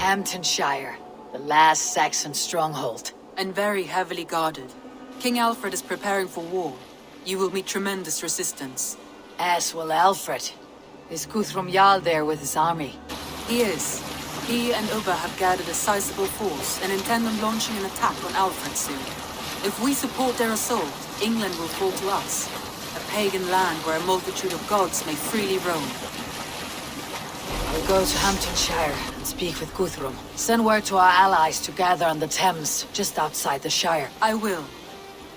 Hamptonshire, the last Saxon stronghold. And very heavily guarded. King Alfred is preparing for war. You will meet tremendous resistance. As will Alfred. Is Guthrum Jarl there with his army? He is. He and Ubba have gathered a sizable force and intend on launching an attack on Alfred soon. If we support their assault, England will fall to us. A pagan land where a multitude of gods may freely roam. I'll go to Hamptonshire and speak with Guthrum. Send word to our allies to gather on the Thames, just outside the Shire. I will.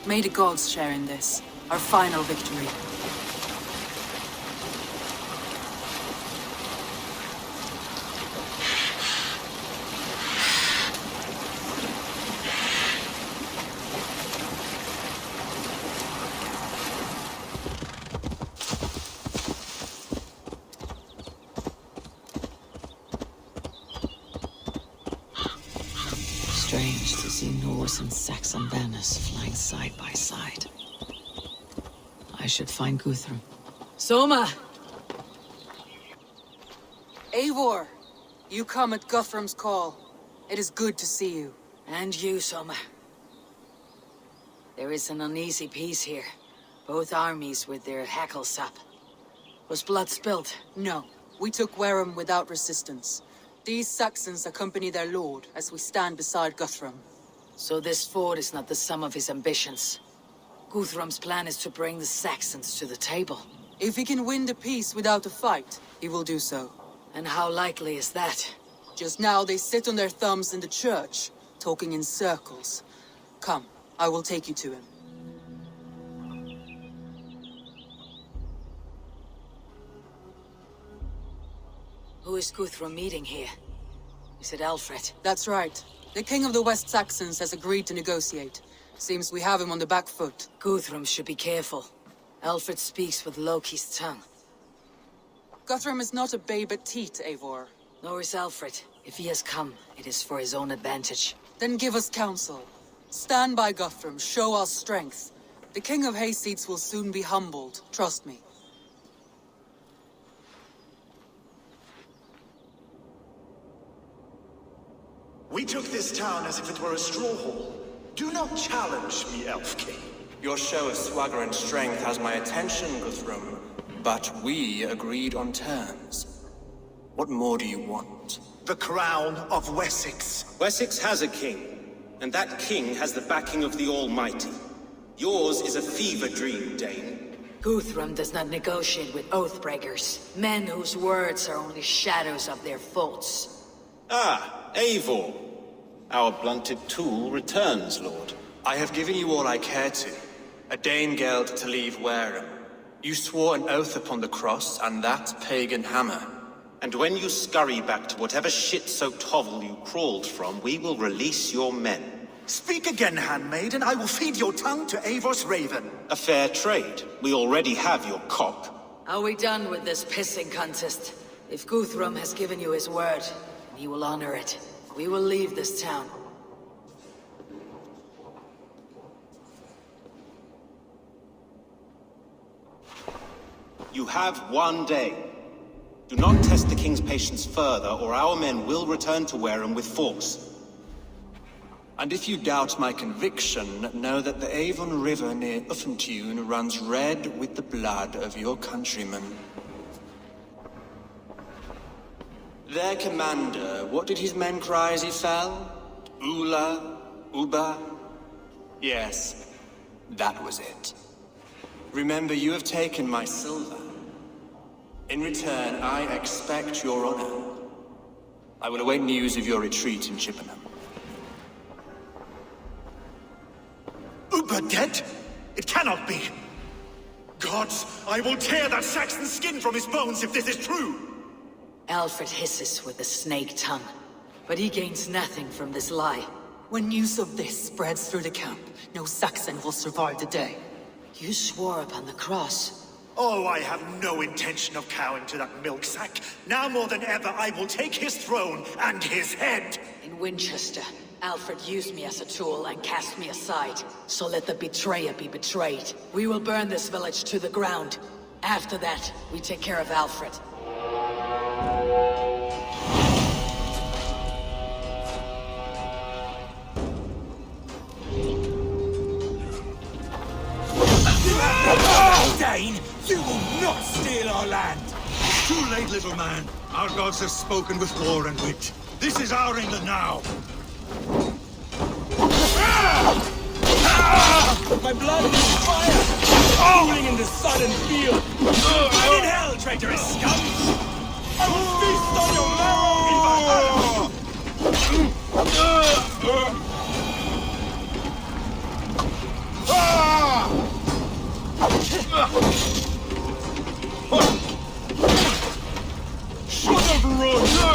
May the gods share in this, our final victory. Strange to see Norse and Saxon banners flying side by side. I should find Guthrum. Soma! Eivor! You come at Guthrum's call. It is good to see you. And you, Soma. There is an uneasy peace here. Both armies with their hackles up. Was blood spilled? No. We took Wareham without resistance. These Saxons accompany their lord as we stand beside Guthrum. So this fort is not the sum of his ambitions. Guthrum's plan is to bring the Saxons to the table. If he can win the peace without a fight, he will do so. And how likely is that? Just now they sit on their thumbs in the church, talking in circles. Come, I will take you to him. Who is Guthrum meeting here? Is it Alfred? That's right. The king of the West Saxons has agreed to negotiate. Seems we have him on the back foot. Guthrum should be careful. Alfred speaks with Loki's tongue. Guthrum is not a babe at teat, Eivor. Nor is Alfred. If he has come, it is for his own advantage. Then give us counsel. Stand by Guthrum, show our strength. The king of Hayseeds will soon be humbled, trust me. We took this town as if it were a straw hall. Do not challenge me, Elf King. Your show of swagger and strength has my attention, Guthrum. But we agreed on terms. What more do you want? The crown of Wessex. Wessex has a king, and that king has the backing of the Almighty. Yours is a fever dream, Dane. Guthrum does not negotiate with oathbreakers, men whose words are only shadows of their faults. Ah, Eivor. Our blunted tool returns, Lord. I have given you all I care to. A Danegeld to leave Wareham. You swore an oath upon the cross, and that pagan hammer. And when you scurry back to whatever shit-soaked hovel you crawled from, we will release your men. Speak again, handmaid, and I will feed your tongue to Eivor's raven. A fair trade. We already have your cock. Are we done with this pissing contest? If Guthrum has given you his word, he will honor it. We will leave this town. You have one day. Do not test the king's patience further, or our men will return to Wareham with force. And if you doubt my conviction, know that the Avon River near Uffentune runs red with the blood of your countrymen. Their commander, what did his men cry as he fell? Ula, Ubba? Yes, that was it. Remember, you have taken my silver. In return, I expect your honor. I will await news of your retreat in Chippenham. Ubba dead? It cannot be. Gods, I will tear that Saxon skin from his bones if this is true. Alfred hisses with a snake tongue, but he gains nothing from this lie. When news of this spreads through the camp, no Saxon will survive the day. You swore upon the cross. Oh, I have no intention of cowing to that milk sack. Now more than ever, I will take his throne and his head. In Winchester, Alfred used me as a tool and cast me aside. So let the betrayer be betrayed. We will burn this village to the ground. After that, we take care of Alfred. again, you will not steal our land! Too late, little man. Our gods have spoken with war and wit. This is our England now. My blood is fire! Cooling in the sudden field! Burn in hell, traitorous scum! I will feast on your marrow in Valhalla! Shut up, Roger!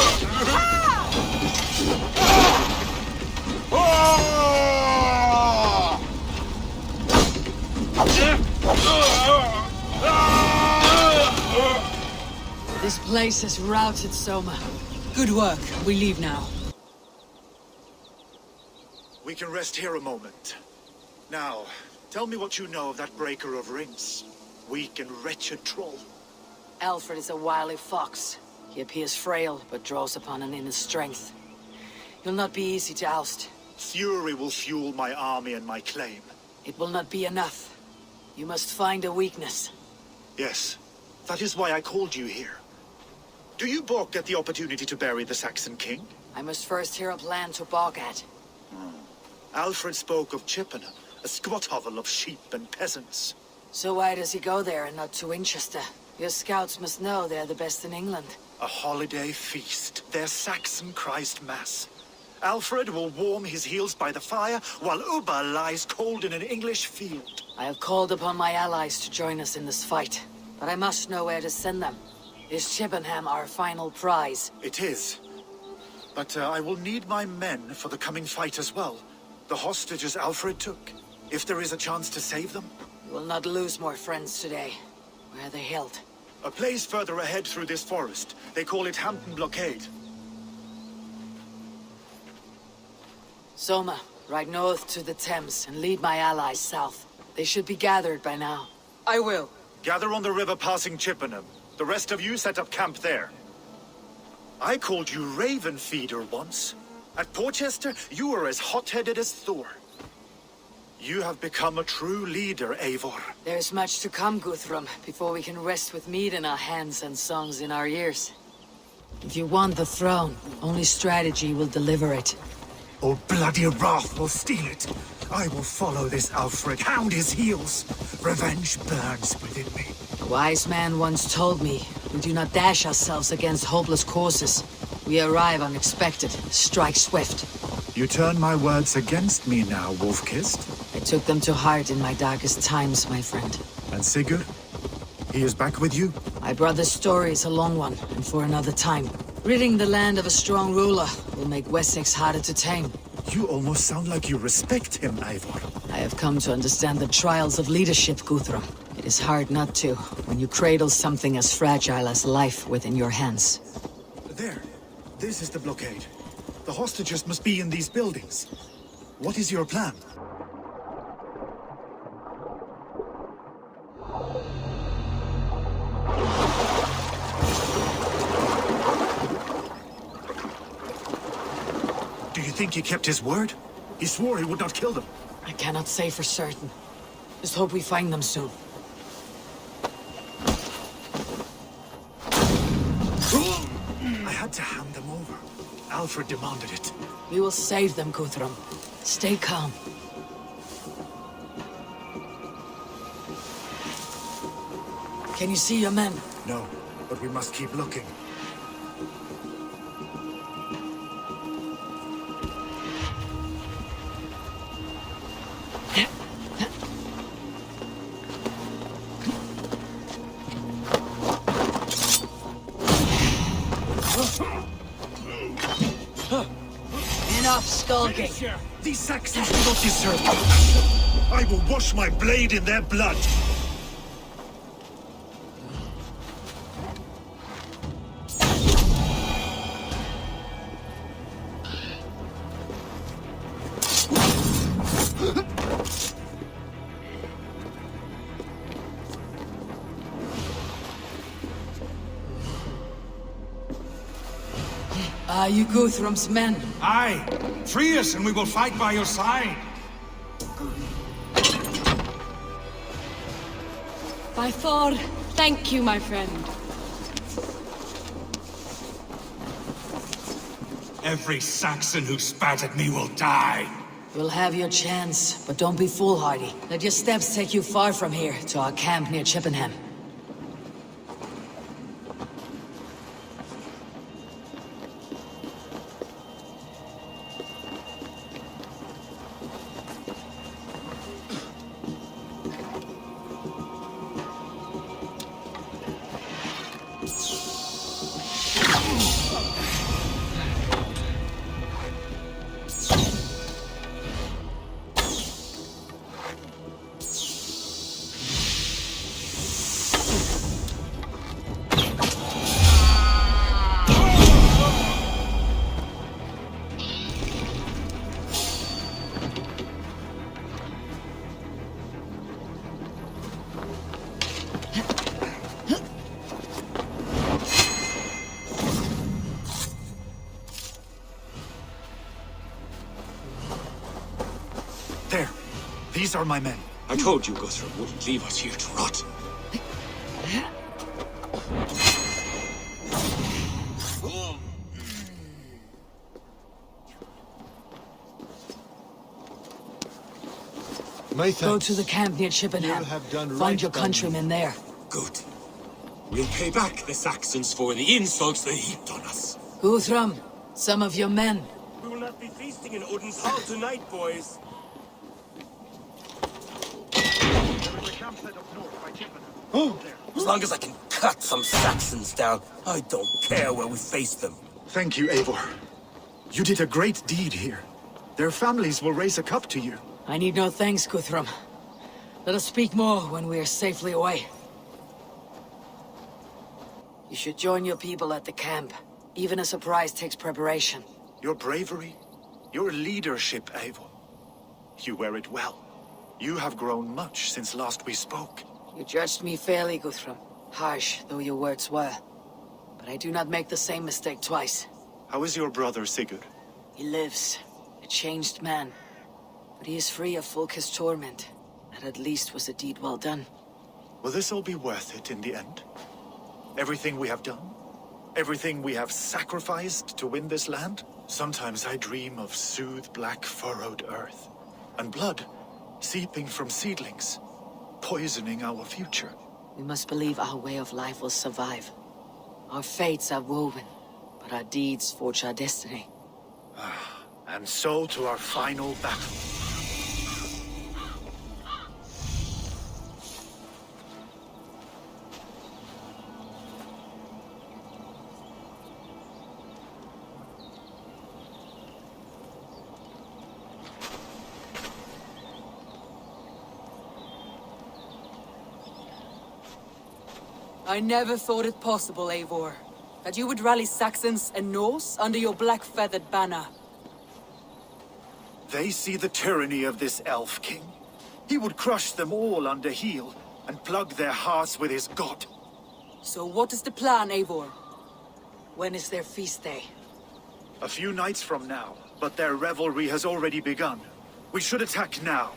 This place is routed, Soma. Good work. We leave now. We can rest here a moment. Now, tell me what you know of that breaker of rings. Weak and wretched troll. Alfred is a wily fox. He appears frail, but draws upon an inner strength. He'll not be easy to oust. Fury will fuel my army and my claim. It will not be enough. You must find a weakness. Yes, that is why I called you here. Do you balk at the opportunity to bury the Saxon king? I must first hear a plan to balk at. Alfred spoke of Chippenham, a squat hovel of sheep and peasants. So why does he go there and not to Winchester? Your scouts must know they're the best in England. A holiday feast, their Saxon Christ Mass. Alfred will warm his heels by the fire, while Ubba lies cold in an English field. I have called upon my allies to join us in this fight, but I must know where to send them. Is Chippenham our final prize? It is. But I will need my men for the coming fight as well. The hostages Alfred took. If there is a chance to save them. You will not lose more friends today. Where are they held? A place further ahead through this forest. They call it Hampton Blockade. Soma, ride north to the Thames and lead my allies south. They should be gathered by now. I will. Gather on the river passing Chippenham. The rest of you set up camp there. I called you Raven Feeder once. At Porchester, you were as hot-headed as Thor. You have become a true leader, Eivor. There's much to come, Guthrum, before we can rest with meat in our hands and songs in our ears. If you want the throne, only strategy will deliver it. Or bloody wrath will steal it. I will follow this Alfred, hound his heels. Revenge burns within me. A wise man once told me, we do not dash ourselves against hopeless courses. We arrive unexpected, strike swift. You turn my words against me now, Wolf-Kissed. I took them to heart in my darkest times, my friend. And Sigurd? He is back with you? My brother's story is a long one, and for another time. Ridding the land of a strong ruler will make Wessex harder to tame. You almost sound like you respect him, Eivor. I have come to understand the trials of leadership, Guthrum. It is hard not to, when you cradle something as fragile as life within your hands. There. This is the blockade. The hostages must be in these buildings. What is your plan? Do you think he kept his word? He swore he would not kill them. I cannot say for certain. Just hope we find them soon. I had to hand them over. Alfred demanded it. We will save them, Guthrum. Stay calm. Can you see your men? No, but we must keep looking. Enough skulking. These Saxons do not deserve me. I will wash my blade in their blood. Are you Guthrum's men? Aye! Free us and we will fight by your side! By Thor, thank you, my friend. Every Saxon who spat at me will die. You'll have your chance, but don't be foolhardy. Let your steps take you far from here, to our camp near Chippenham. There. These are my men. I told you Guthrum wouldn't leave us here to rot. Go to the camp near Chippenham. Find your countrymen there. Good. We'll pay back the Saxons for the insults they heaped on us. Guthrum, some of your men. We will not be feasting in Odin's hall tonight, boys. As long as I can cut some Saxons down, I don't care where we face them. Thank you, Eivor. You did a great deed here. Their families will raise a cup to you. I need no thanks, Guthrum. Let us speak more when we are safely away. You should join your people at the camp. Even a surprise takes preparation. Your bravery, your leadership, Eivor. You wear it well. You have grown much since last we spoke. You judged me fairly, Guthrum. Harsh though your words were. But I do not make the same mistake twice. How is your brother, Sigurd? He lives, a changed man. But he is free of Folk's torment. That at least was a deed well done. Will this all be worth it in the end? Everything we have done? Everything we have sacrificed to win this land? Sometimes I dream of soothed black furrowed earth. And blood seeping from seedlings, poisoning our future. We must believe our way of life will survive. Our fates are woven, but our deeds forge our destiny. And so to our final battle. I never thought it possible, Eivor, that you would rally Saxons and Norse under your black-feathered banner. They see the tyranny of this elf king. He would crush them all under heel and plug their hearts with his god. So what is the plan, Eivor? When is their feast day? A few nights from now, but their revelry has already begun. We should attack now.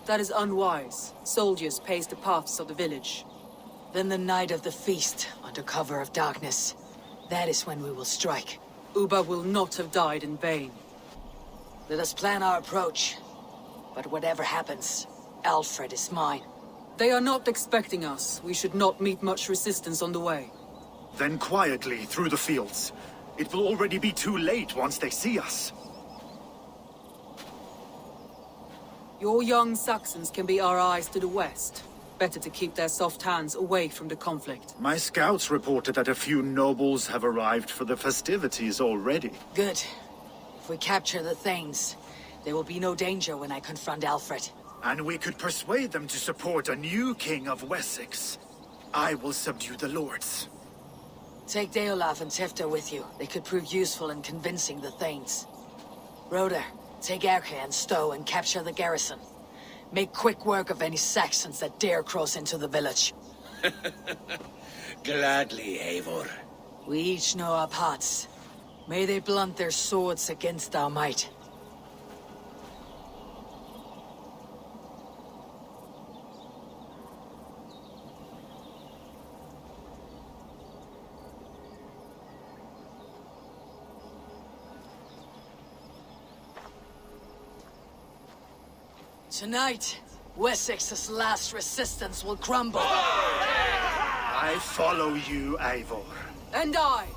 That is unwise. Soldiers pace the paths of the village. Then the night of the feast, under cover of darkness. That is when we will strike. Ubba will not have died in vain. Let us plan our approach. But whatever happens, Alfred is mine. They are not expecting us. We should not meet much resistance on the way. Then quietly through the fields. It will already be too late once they see us. Your young Saxons can be our eyes to the west. Better to keep their soft hands away from the conflict. My scouts reported that a few nobles have arrived for the festivities already. Good. If we capture the Thanes, there will be no danger when I confront Alfred. And we could persuade them to support a new king of Wessex. I will subdue the lords. Take Deolaf and Tifta with you. They could prove useful in convincing the Thanes. Roder, take Erke and Stowe and capture the garrison. Make quick work of any Saxons that dare cross into the village. Gladly, Eivor. We each know our parts. May they blunt their swords against our might. Tonight, Wessex's last resistance will crumble. I follow you, Eivor. And I.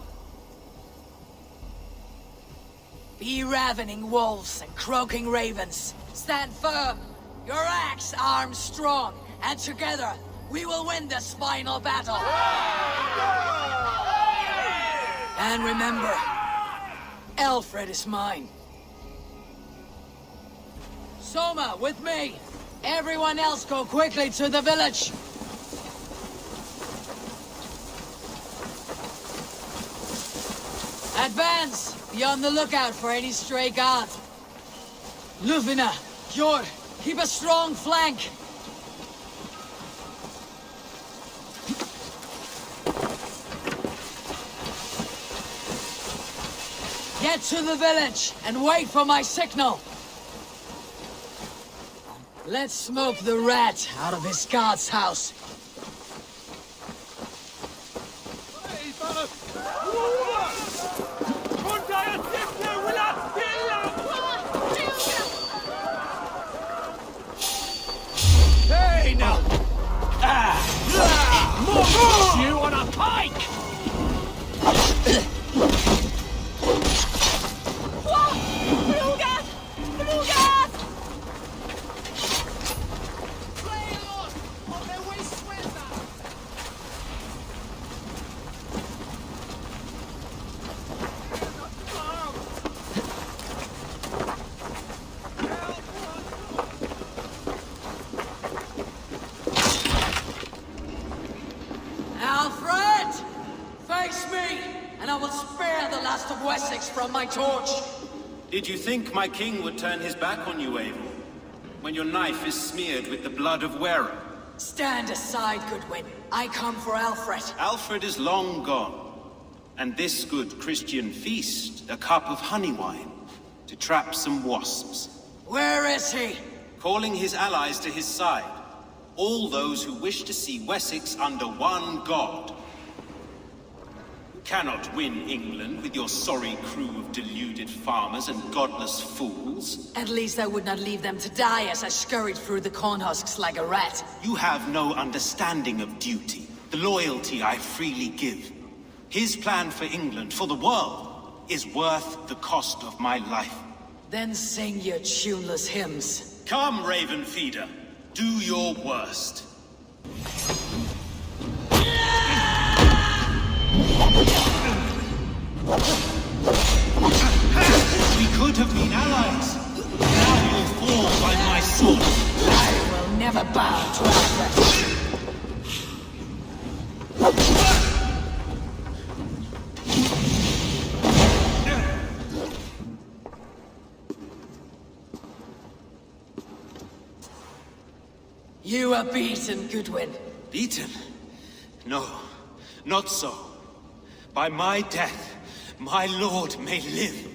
Be ravening wolves and croaking ravens. Stand firm. Your axe armed strong. And together, we will win this final battle. And remember, Alfred is mine. Soma, with me! Everyone else go quickly to the village! Advance! Be on the lookout for any stray guards. Lufina, Jord, keep a strong flank! Get to the village and wait for my signal! Let's smoke the rat out of this god's house. Hey, now! More you on a pike! Alfred! Face me, and I will spare the last of Wessex from my torch. Did you think my king would turn his back on you, Eivor? When your knife is smeared with the blood of wearer? Stand aside, Goodwin. I come for Alfred. Alfred is long gone. And this good Christian feast, a cup of honey wine, to trap some wasps. Where is he? Calling his allies to his side. All those who wish to see Wessex under one god. You cannot win England with your sorry crew of deluded farmers and godless fools. At least I would not leave them to die as I scurried through the corn husks like a rat. You have no understanding of duty, the loyalty I freely give. His plan for England, for the world, is worth the cost of my life. Then sing your tuneless hymns. Come, Raven Feeder. Do your worst. We could have been allies. Now you'll fall by my sword. I will never bow to Alfred. You are beaten, Goodwin. Beaten? No, not so. By my death, my lord may live.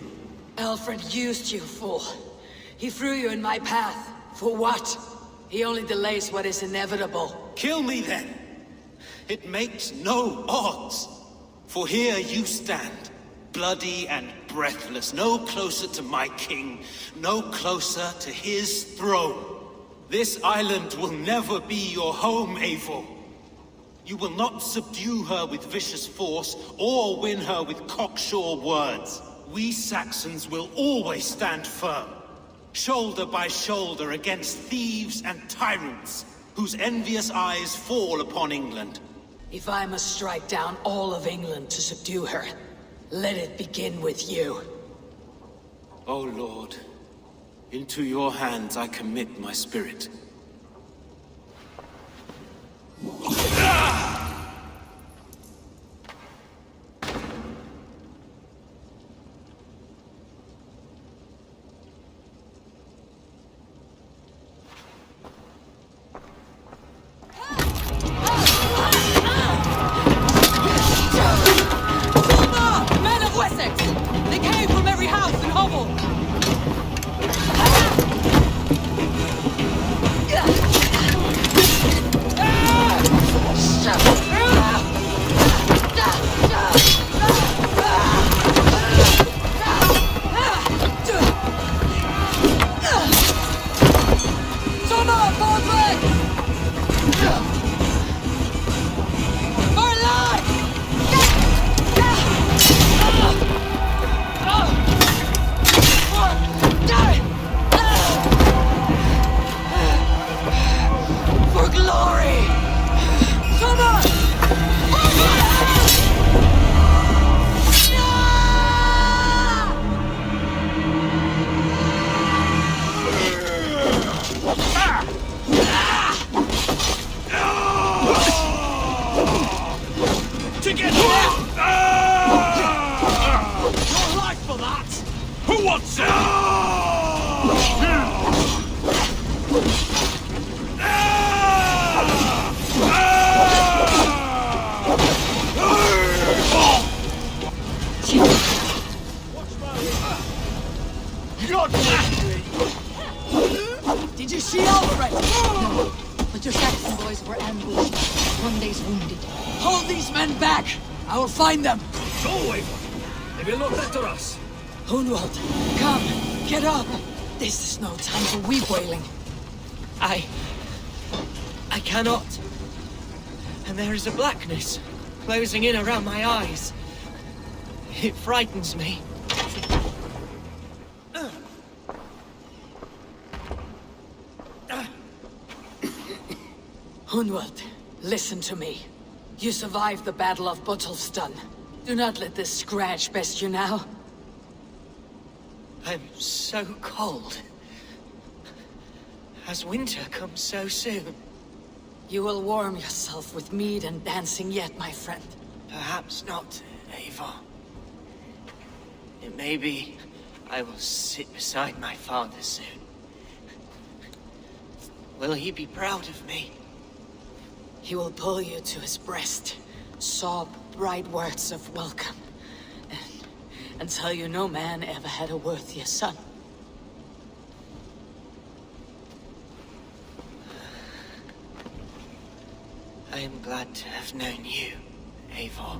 Alfred used you, fool. He threw you in my path. For what? He only delays what is inevitable. Kill me then. It makes no odds. For here you stand, bloody and breathless, no closer to my king, no closer to his throne. This island will never be your home, Eivor. You will not subdue her with vicious force, or win her with cocksure words. We Saxons will always stand firm, shoulder by shoulder against thieves and tyrants, whose envious eyes fall upon England. If I must strike down all of England to subdue her, let it begin with you. O Lord, into your hands I commit my spirit. Men of Wessex! They came from every house and hovel! these wounded. Hold these men back! I will find them! Go, Eivor! They will not enter us! Hunwald, come! Get up! This is no time for weep wailing. I cannot. And there is a blackness closing in around my eyes. It frightens me. Hunwald, listen to me. You survived the Battle of Botolfston. Do not let this scratch best you now. I'm so cold. Has winter come so soon? You will warm yourself with mead and dancing yet, my friend. Perhaps not, Eivor. It may be I will sit beside my father soon. Will he be proud of me? He will pull you to his breast, sob bright words of welcome, and tell you no man ever had a worthier son. I am glad to have known you, Eivor.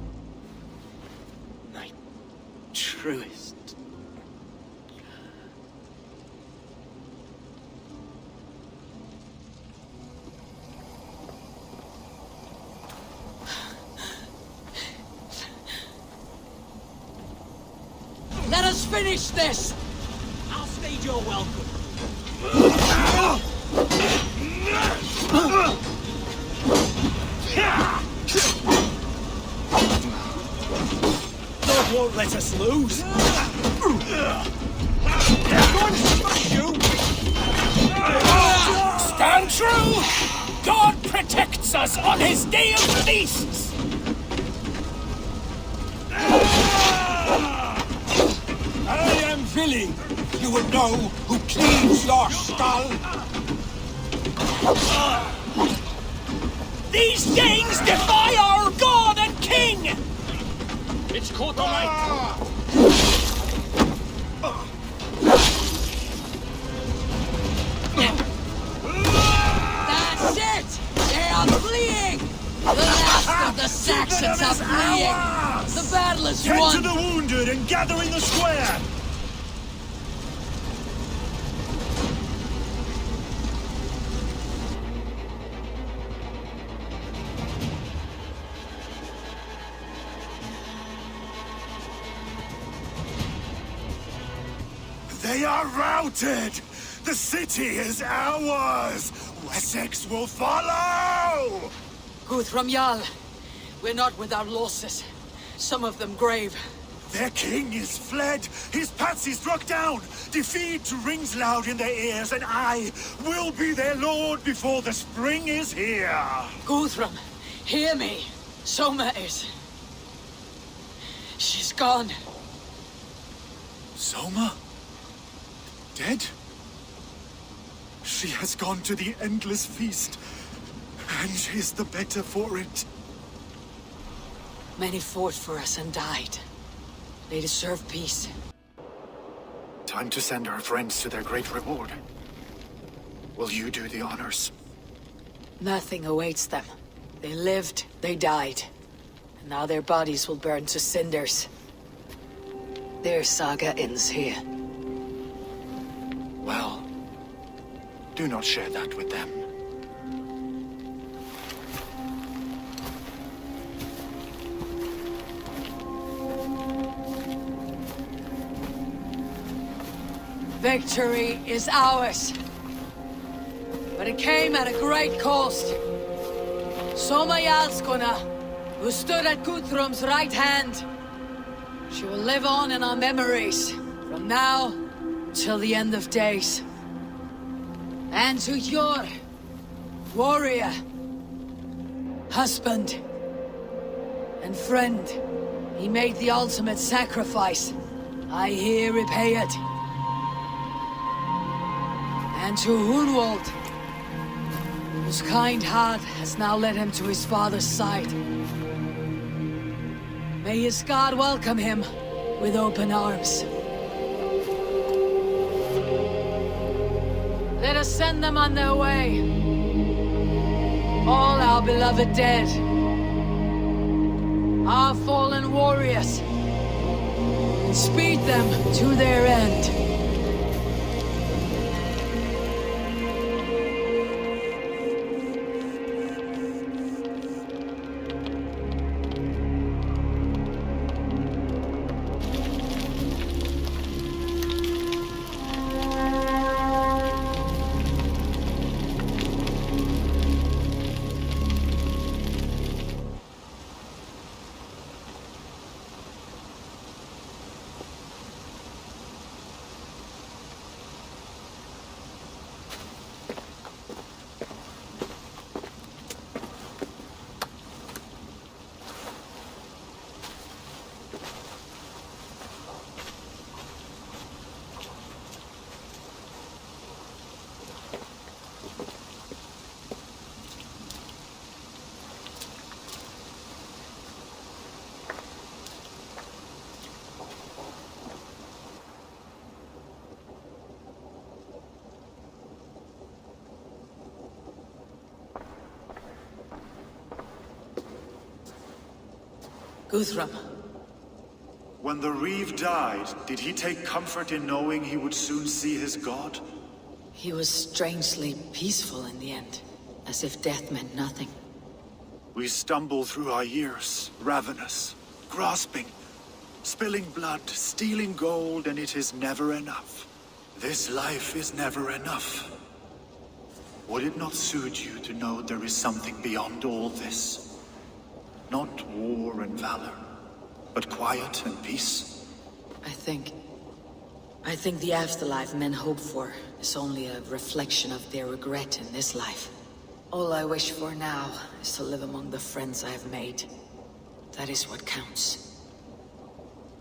My truest. Let us finish this! I'll stage your welcome. God won't let us lose! Stand true! God protects us on his day of feasts! I am Vili. You will know who cleaves your skull. These Danes defy our god and king! It's caught on That's it! They are fleeing! The last of the Saxons are fleeing! The battle is Tend won! to the wounded and gather in the square! They are routed! The city is ours! Wessex will follow! Guthrum Jarl, we're not without losses. Some of them grave. Their king is fled! His patsy struck down! Defeat rings loud in their ears, and I will be their lord before the spring is here! Guthrum, hear me. Soma is... She's gone. Soma? Dead? She has gone to the endless feast, and she's the better for it. Many fought for us and died. They deserve peace. Time to send our friends to their great reward. Will you do the honors? Nothing awaits them. They lived, they died. And now their bodies will burn to cinders. Their saga ends here. Well, do not share that with them. Victory is ours. But it came at a great cost. Soma Jarlskona, who stood at Guthrum's right hand. She will live on in our memories, from now till the end of days. And to your warrior, husband, and friend, he made the ultimate sacrifice. I here repay it. And to Hunwald, whose kind heart has now led him to his father's side. May his God welcome him with open arms. Let us send them on their way. All our beloved dead. our fallen warriors, and speed them to their end. Guthrum. When the Reeve died, did he take comfort in knowing he would soon see his god? He was strangely peaceful in the end, as if death meant nothing. We stumble through our years, ravenous, grasping, spilling blood, stealing gold, and it is never enough. This life is never enough. Would it not suit you to know there is something beyond all this? Not war and valor, but quiet and peace. I think the afterlife men hope for is only a reflection of their regret in this life. All I wish for now is to live among the friends I have made. That is what counts.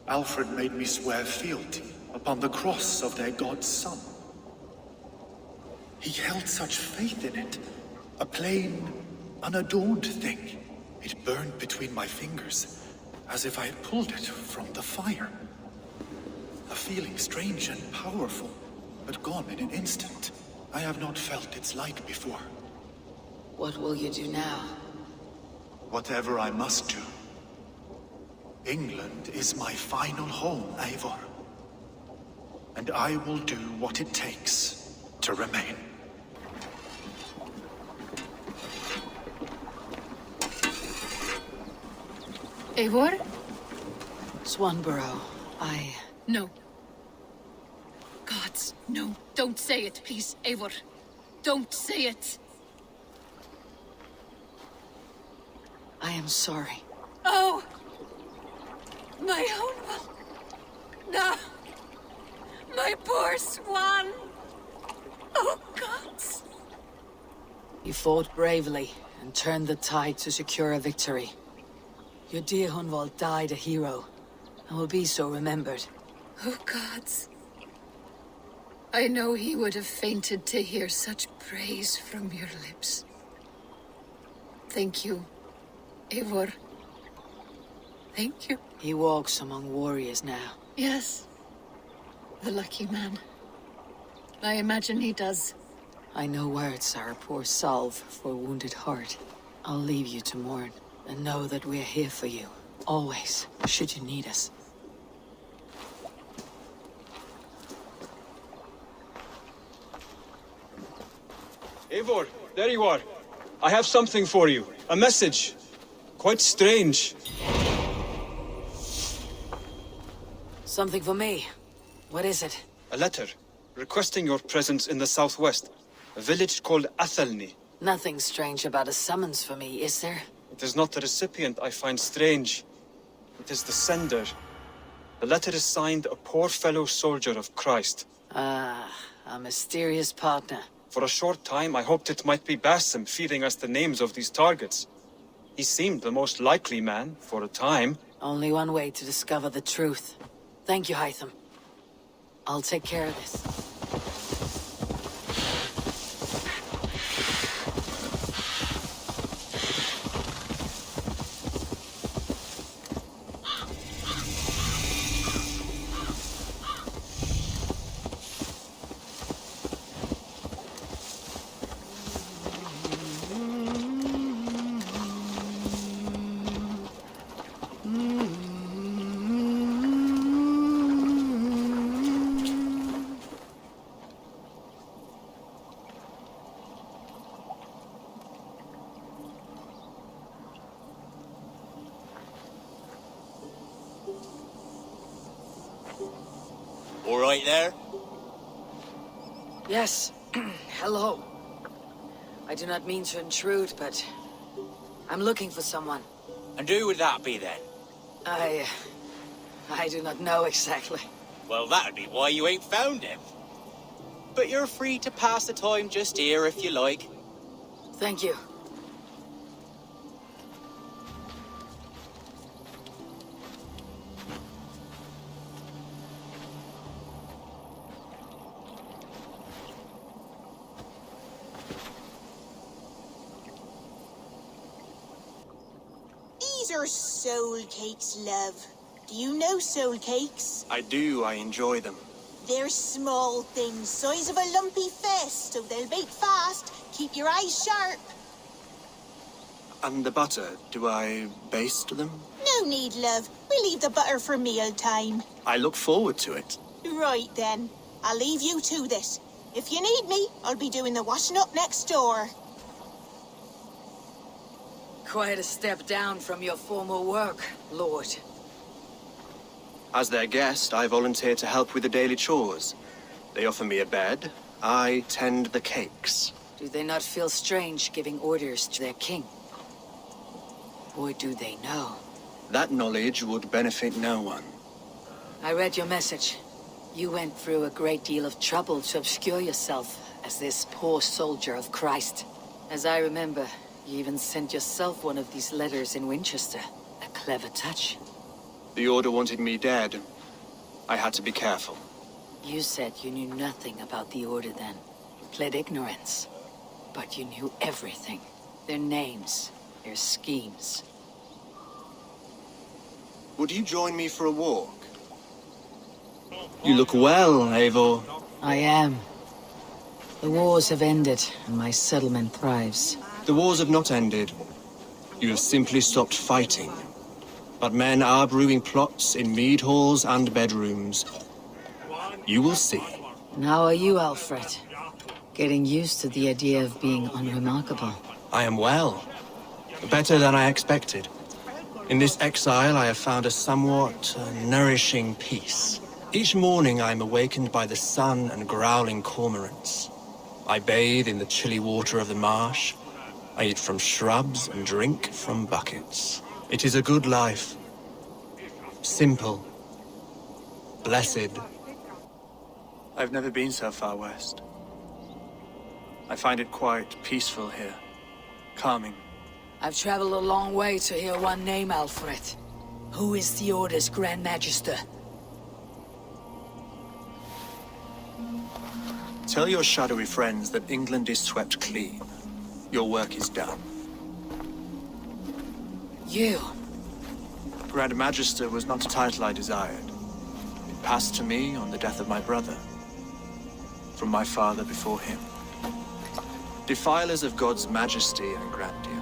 Alfred made me swear fealty upon the cross of their god's son. He held such faith in it, a plain, unadorned thing. It burned between my fingers, as if I had pulled it from the fire. A feeling strange and powerful, but gone in an instant. I have not felt its like before. What will you do now? Whatever I must do. England is my final home, Eivor. And I will do what it takes to remain. Eivor? Swanborough, No. Gods, no. Don't say it, please, Eivor. Don't say it. I am sorry. Oh! My own one. No! My poor swan! Oh, gods! You fought bravely and turned the tide to secure a victory. Your dear Hunwald died a hero, and will be so remembered. Oh, gods. I know he would have fainted to hear such praise from your lips. Thank you, Eivor. Thank you. He walks among warriors now. Yes. The lucky man. I imagine he does. I know words are a poor salve for a wounded heart. I'll leave you to mourn, and know that we're here for you. Always, should you need us. Eivor, there you are. I have something for you. A message. Quite strange. Something for me. What is it? A letter, requesting your presence in the southwest. A village called Athelney. Nothing strange about a summons for me, is there? It is not the recipient I find strange. It is the sender. The letter is signed a poor fellow soldier of Christ. Ah, a mysterious partner. For a short time, I hoped it might be Basim feeding us the names of these targets. He seemed the most likely man, for a time. Only one way to discover the truth. Thank you, Hytham. I'll take care of this. All right there? Yes. Hello. I do not mean to intrude, but I'm looking for someone. And who would that be then? I do not know exactly. Well, that'd be why you ain't found him. But you're free to pass the time just here if you like. Thank you. These are soul cakes, love. Do you know soul cakes? I do, I enjoy them. They're small things, size of a lumpy fist, so they'll bake fast. Keep your eyes sharp. And the butter, do I baste them? No need, love. We'll leave the butter for meal time. I look forward to it. Right then. I'll leave you to this. If you need me, I'll be doing the washing up next door. Quite a step down from your former work, Lord. As their guest, I volunteer to help with the daily chores. They offer me a bed. I tend the cakes. Do they not feel strange giving orders to their king? Or do they know? That knowledge would benefit no one. I read your message. You went through a great deal of trouble to obscure yourself as this poor soldier of Christ. As I remember, you even sent yourself one of these letters in Winchester. A clever touch. The Order wanted me dead. I had to be careful. You said you knew nothing about the Order then. Pled ignorance. But you knew everything. Their names, their schemes. Would you join me for a walk? You look well, Eivor. I am. The wars have ended, and my settlement thrives. The wars have not ended. You have simply stopped fighting. But men are brewing plots in mead halls and bedrooms. You will see. And how are you, Alfred? Getting used to the idea of being unremarkable. I am well. Better than I expected. In this exile, I have found a somewhat nourishing peace. Each morning, I am awakened by the sun and growling cormorants. I bathe in the chilly water of the marsh. I eat from shrubs and drink from buckets. It is a good life. Simple. Blessed. I've never been so far west. I find it quite peaceful here. Calming. I've traveled a long way to hear one name, Alfred. Who is the Order's Grand Magister? Tell your shadowy friends that England is swept clean. Your work is done. You? Grand Magister was not a title I desired. It passed to me on the death of my brother. From my father before him. Defilers of God's majesty and grandeur.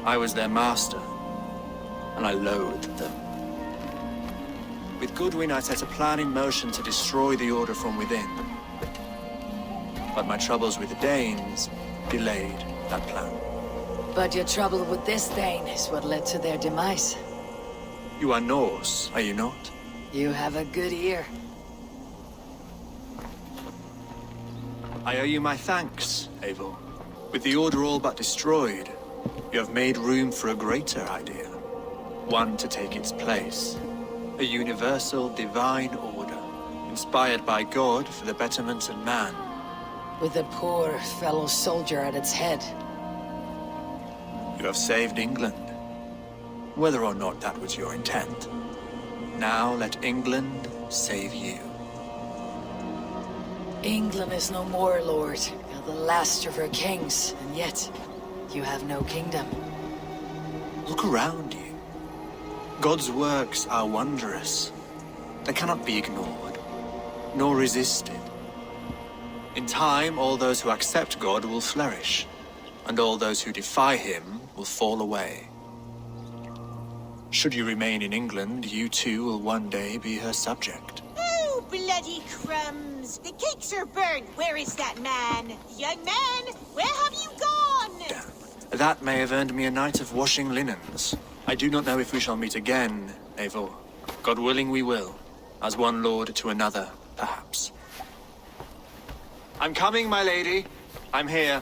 I was their master, and I loathed them. With Goodwin, I set a plan in motion to destroy the Order from within. But my troubles with the Danes delayed that plan. But your trouble with this Dane is what led to their demise. You are Norse, are you not? You have a good ear. I owe you my thanks, Eivor. With the Order all but destroyed, you have made room for a greater idea. One to take its place. A universal divine order, inspired by God for the betterment of man. With a poor fellow soldier at its head. You have saved England. Whether or not that was your intent. Now let England save you. England is no more, Lord. You're the last of her kings, and yet you have no kingdom. Look around you. God's works are wondrous. They cannot be ignored, nor resisted. In time, all those who accept God will flourish, and all those who defy him will fall away. Should you remain in England, you too will one day be her subject. Oh, bloody crumbs! The cakes are burnt. Where is that man? Young man, where have you gone? Damn. That may have earned me a night of washing linens. I do not know if we shall meet again, Eivor. God willing, we will. as one lord to another, perhaps. I'm coming, my lady. I'm here.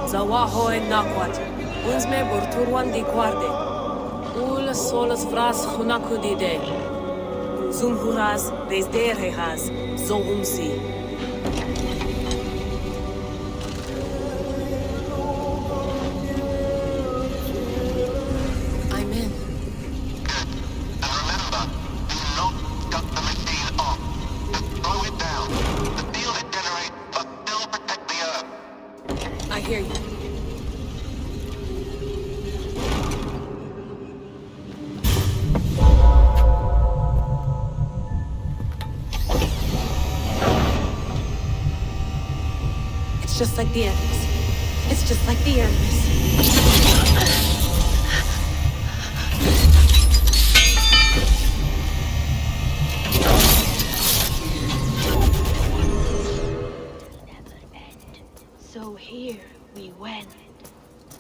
Zawaho en nakwat. Unsme borturwan di guarde. Ul solos vras hunakudide. Zumhuraz desderehaz. Zoumsi. I'm in. I hear you. It's just like the enemies. It's just like the enemies. So here we went,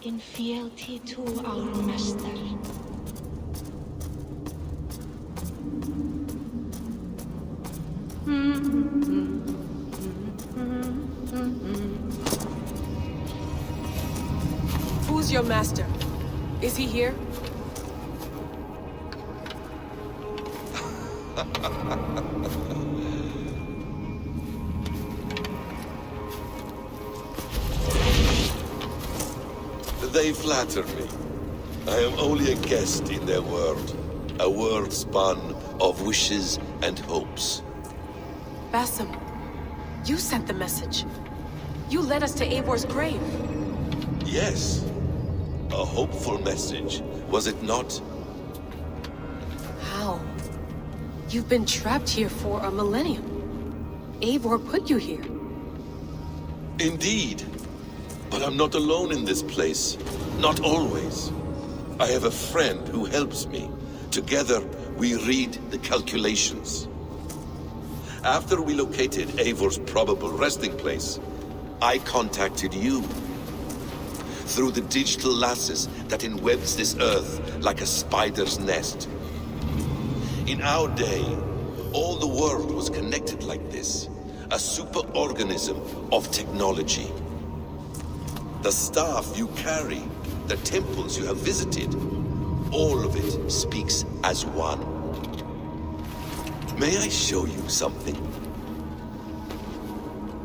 in fealty to our master. Who's your master? Is he here? They flatter me. I am only a guest in their world. A world spun of wishes and hopes. Basim, you sent the message. You led us to Eivor's grave. Yes. A hopeful message, was it not? How? You've been trapped here for a millennium. Eivor put you here. Indeed. But I'm not alone in this place. Not always. I have a friend who helps me. Together, we read the calculations. After we located Eivor's probable resting place, I contacted you. Through the digital lasses that enwebs this earth like a spider's nest. In our day, all the world was connected like this. A superorganism of technology. The staff you carry, the temples you have visited, all of it speaks as one. May I show you something?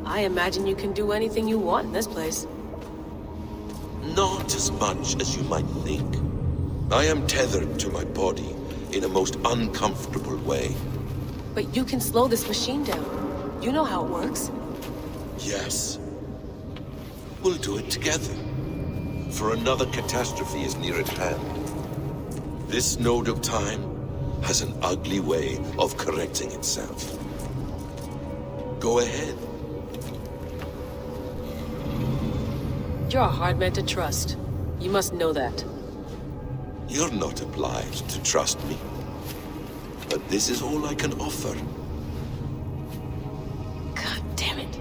I imagine you can do anything you want in this place. Not as much as you might think. I am tethered to my body in a most uncomfortable way. But you can slow this machine down. You know how it works. Yes. We'll do it together. For another catastrophe is near at hand. This node of time has an ugly way of correcting itself. Go ahead. You're a hard man to trust. You must know that. You're not obliged to trust me. But this is all I can offer. God damn it.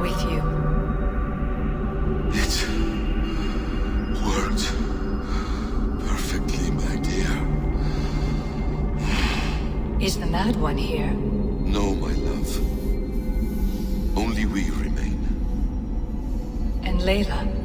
with you. It worked perfectly, my dear. Is the Mad One here? No, my love. Only we remain. And Layla?